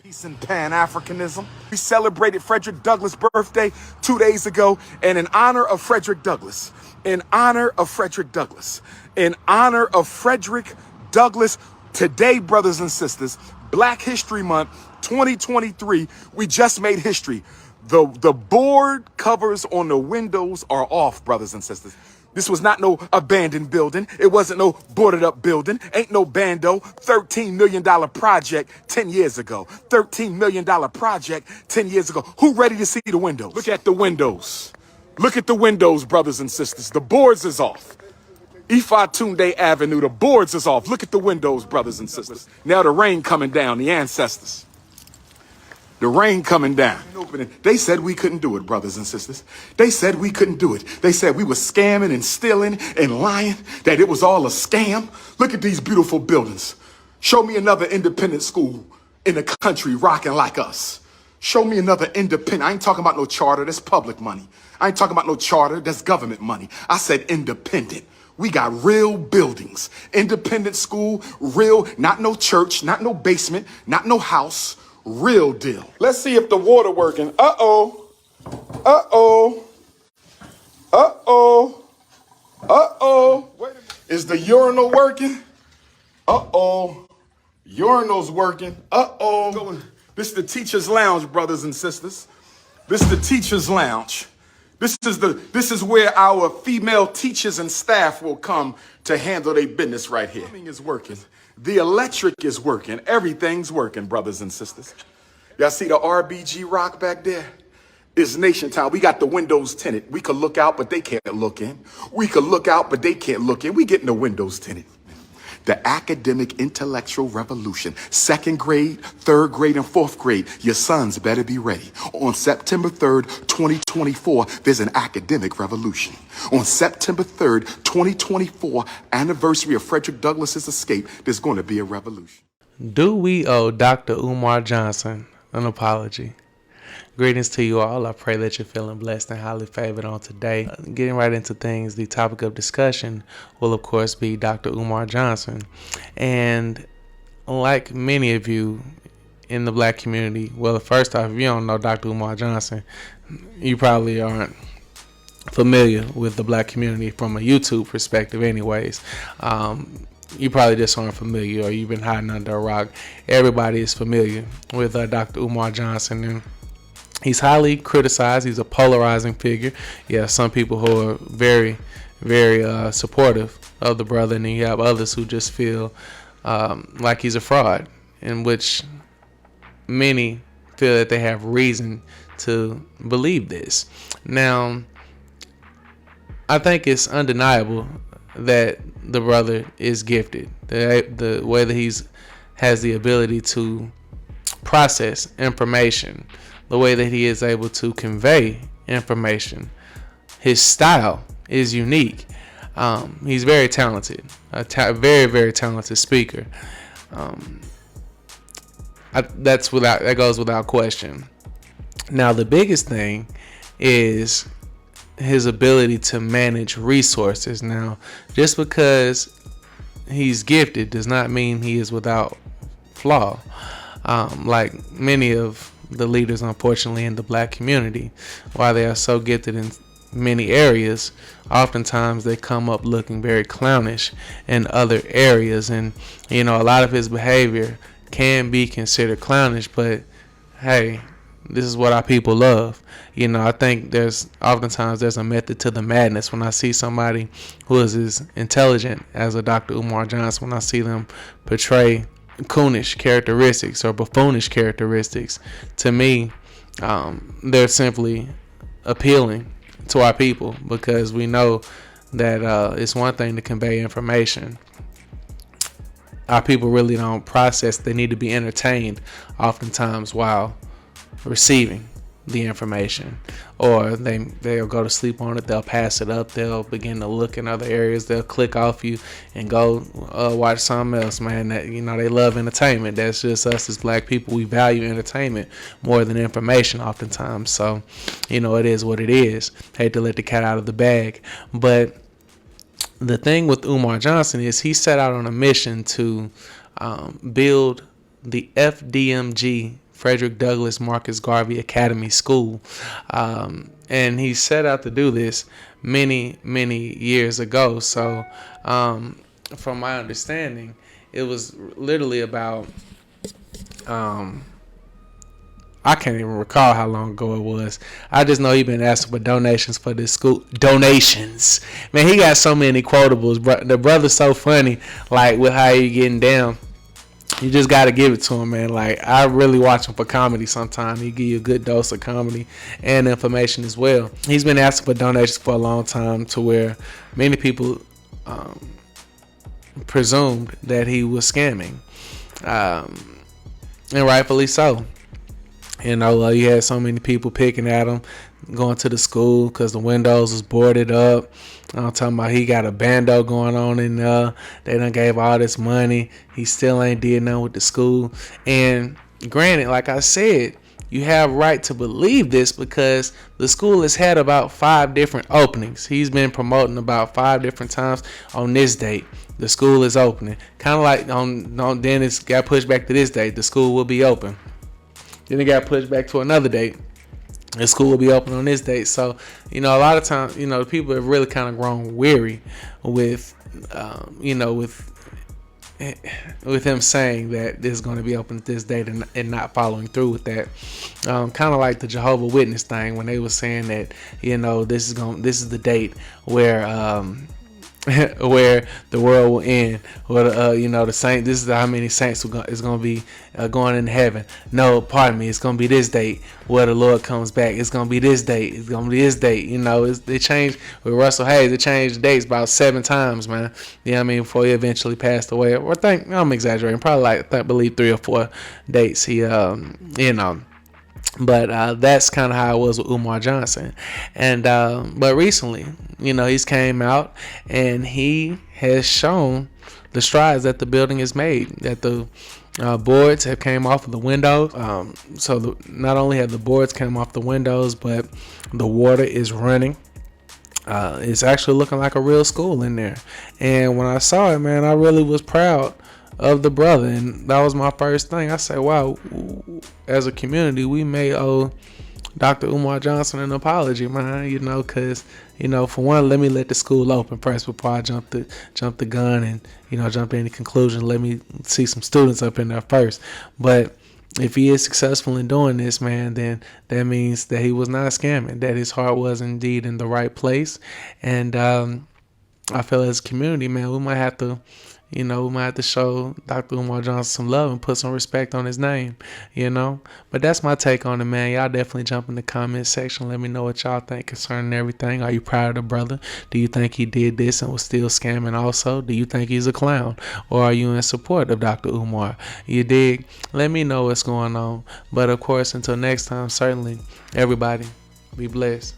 Peace and Pan-Africanism. We celebrated Frederick Douglass' birthday 2 days ago, and in honor of Frederick Douglass, today, brothers and sisters, Black History Month 2023, we just made history. The board covers on the windows are off, brothers and sisters. This was not no abandoned building. It wasn't no boarded up building. Ain't no bando. $13 million project 10 years ago. $13 million project 10 years ago. Who ready to see the windows? Look at the windows. Look at the windows, brothers and sisters. The boards is off. Ifatunde Avenue, the boards is off. Look at the windows, brothers and sisters. Now the rain coming down, the ancestors. The rain coming down. They said we couldn't do it, brothers and sisters. They said we couldn't do it. They said we were scamming and stealing and lying, that it was all a scam. Look at these beautiful buildings. Show me another independent school in the country rocking like us. Show me another independent. I ain't talking about no charter, that's public money. I ain't talking about no charter, that's government money. I said independent. We got real buildings. Independent school, real, not no church, not no basement, not no house. Real deal. Let's see if the water working. Uh-oh. Uh-oh. Uh-oh. Uh-oh. Is the urinal working? Uh-oh. Urinal's working. Uh-oh. This is the teacher's lounge, brothers and sisters. This is the teacher's lounge. This is where our female teachers and staff will come to handle their business right here. Plumbing is working. The electric is working. Everything's working, brothers and sisters. Y'all see the RBG rock back there? It's Nation Town. We got the windows tinted. We could look out, but they can't look in. We could look out, but they can't look in. We getting the windows tinted. The academic intellectual revolution. 2nd grade, 3rd grade, and 4th grade. Your sons better be ready. On September 3rd, 2024, there's an academic revolution. On September 3rd, 2024, anniversary of Frederick Douglass's escape, there's going to be a revolution. Do we owe Dr. Umar Johnson an apology? Greetings to you all. I pray that you're feeling blessed and highly favored on today. Getting right into things, the topic of discussion will, of course, be Dr. Umar Johnson. And like many of you in the Black community, well, first off, if you don't know Dr. Umar Johnson, you probably aren't familiar with the Black community from a YouTube perspective anyways. You probably just aren't familiar, or you've been hiding under a rock. Everybody is familiar with Dr. Umar Johnson, and he's highly criticized. He's a polarizing figure. Yeah, some people who are very, very supportive of the brother, and then you have others who just feel like he's a fraud, in which many feel that they have reason to believe this. Now, I think it's undeniable that the brother is gifted. The way that has the ability to process information, the way that he is able to convey information, his style is unique. He's very talented, very, very talented speaker. That goes without question. Now, the biggest thing is his ability to manage resources. Now, just because he's gifted does not mean he is without flaw. Like many of the leaders, unfortunately, in the Black community, while they are so gifted in many areas, oftentimes they come up looking very clownish in other areas. And, a lot of his behavior can be considered clownish, but hey, this is what our people love. I think there's a method to the madness. When I see somebody who is as intelligent as a Dr. Umar Johnson, when I see them portray coonish characteristics or buffoonish characteristics, to me, they're simply appealing to our people, because we know that it's one thing to convey information. Our people really don't process. They need to be entertained oftentimes while receiving the information, or they'll go to sleep on it. They'll pass it up. They'll begin to look in other areas. They'll click off you and go watch something else, man. That they love entertainment. That's just us as Black people. We value entertainment more than information oftentimes. So, it is what it is. Hate to let the cat out of the bag, but the thing with Umar Johnson is he set out on a mission to build the FDMG Frederick Douglass Marcus Garvey Academy School. And he set out to do this many, many years ago. So, from my understanding, it was literally about, I can't even recall how long ago it was. I just know he been asking for donations for this school. Donations. Man, he got so many quotables. The brother's so funny, like, with how he getting down. You just got to give it to him, man. Like, I really watch him for comedy sometimes. He give you a good dose of comedy and information as well. He's been asking for donations for a long time, to where many people presumed that he was scamming. And rightfully so. You know, you had so many people picking at him, going to the school because the windows was boarded up. I'm talking about he got a bando going on in there. They done gave all this money. He still ain't did nothing with the school. And granted, like I said, you have right to believe this because the school has had about 5 different openings. He's been promoting about 5 different times on this date. The school is opening. Kind of like on then it's got pushed back to this date. The school will be open. Then it got pushed back to another date. The school will be open on this date. So, you know, a lot of times, you know, people have really kind of grown weary with, you know, with him saying that this is going to be open this date and not following through with that. Kind of like the Jehovah's Witness thing when they were saying that, you know, this is the date where where the world will end, or you know, the saint. This is how many saints is going to be going in heaven. No, pardon me. It's going to be this date where the Lord comes back. It's going to be this date. It's going to be this date. You know, they changed with Russell Hayes. They changed the dates about 7 times, man. You know what I mean? Before he eventually passed away. Or I'm exaggerating. Probably like I believe 3 or 4 dates. He you know. But that's kind of how it was with Umar Johnson. And but recently, you know, he's came out and he has shown the strides that the building has made, that the boards have came off of the windows. Not only have the boards come off the windows, but the water is running. It's actually looking like a real school in there. And when I saw it, man, I really was proud of the brother, and that was my first thing. I said, wow, as a community, we may owe Dr. Umar Johnson an apology, man, you know, because, you know, for one, let me let the school open first before I jump the gun and, you know, jump to any conclusion. Let me see some students up in there first. But if he is successful in doing this, man, then that means that he was not scamming, that his heart was indeed in the right place. And I feel as a community, man, we might have to, you know, we might have to show Dr. Umar Johnson some love and put some respect on his name, you know. But that's my take on it, man. Y'all definitely jump in the comment section. Let me know what y'all think concerning everything. Are you proud of the brother? Do you think he did this and was still scamming also? Do you think he's a clown? Or are you in support of Dr. Umar? You dig? Let me know what's going on. But, of course, until next time, certainly, everybody, be blessed.